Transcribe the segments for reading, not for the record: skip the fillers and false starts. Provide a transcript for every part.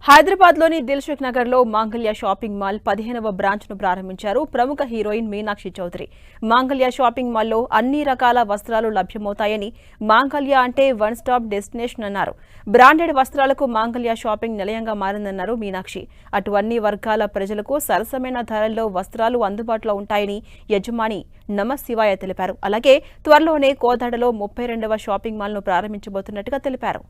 హైదరాబాద్లోని దిల్సుఖ్ నగర్లో మాంగళ్య షాపింగ్ మాల్ 15వ బ్రాంచ్ను ప్రారంభించారు ప్రముఖ హీరోయిన్ మీనాక్షి చౌదరి. మాంగళ్య షాపింగ్ మాల్లో అన్ని రకాల వస్త్రాలు లభ్యమవుతాయని, మాంగళ్య అంటే వన్ స్టాప్ డెస్టినేషన్ అన్నారు. బ్రాండెడ్ వస్త్రాలకు మాంగళ్య షాపింగ్ నిలయంగా మారిందన్నారు మీనాక్షి. అటు అన్ని వర్గాల ప్రజలకు సరసమైన ధరల్లో వస్త్రాలు అందుబాటులో ఉంటాయని యజమాని నమశివాయ తెలిపారు. అలాగే త్వరలోనే కోదాడలో 32వ షాపింగ్ మాల్ను ప్రారంభించబోతున్నట్టుగా తెలిపారు.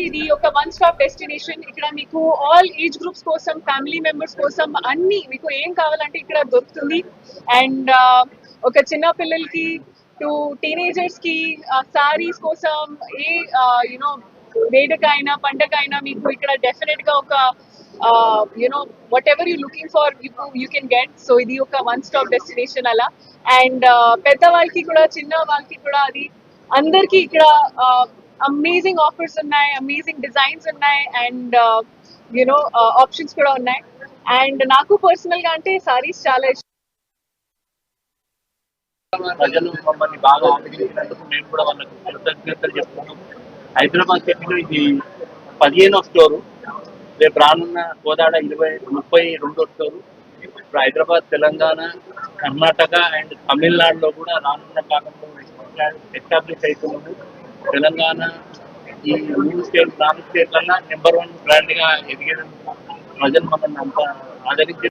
ఇది ఒక వన్ స్టాప్ డెస్టినేషన్. ఇక్కడ మీకు ఆల్ ఏజ్ గ్రూప్స్ కోసం, ఫ్యామిలీ మెంబర్స్ కోసం అన్ని మీకు ఏం కావాలంటే ఇక్కడ దొరుకుతుంది. అండ్ ఒక చిన్న పిల్లలకి టు టీనేజర్స్ కి సారీస్ కోసం ఏ యునో వేడుకైనా పండగైనా మీకు ఇక్కడ డెఫినెట్ గా ఒక what ever you looking for you can get. So ఇది ఒక వన్ స్టాప్ డెస్టినేషన్ అలా. అండ్ పెద్ద వాళ్ళకి కూడా చిన్న వాళ్ళకి కూడా అది అందరికి ఇక్కడ అమేజింగ్ ఆఫర్స్ ఉన్నాయి, అమేజింగ్ డిజైన్స్ ఉన్నాయి, అండ్ ఆప్షన్స్ కూడా ఉన్నాయి. అండ్ నాకు పర్సనల్ గా అంటే సారీస్ చాలా ఇష్టం. ప్రజలు మమ్మల్ని బాగా ఆదరించినందుకు మేము కూడా వాళ్ళకి కృతజ్ఞతలు చెప్తున్నాము. హైదరాబాద్ సిటీలో ఇది 15వ స్టోరు, రేపు రానున్న కోదాడ 32వ స్టోరు. ఇప్పుడు హైదరాబాద్, తెలంగాణ, కర్ణాటక అండ్ తమిళనాడులో కూడా రానున్న కాలంలో ఎస్టాబ్లిష్ అవుతున్నాము. తెలంగాణ ఈ 3 స్టేట్ 4 స్టేట్లన్నా నెంబర్ 1 బ్రాండ్ గా ఎదిగేందుకు ప్రజలు మమ్మల్ని అంత ఆదరించి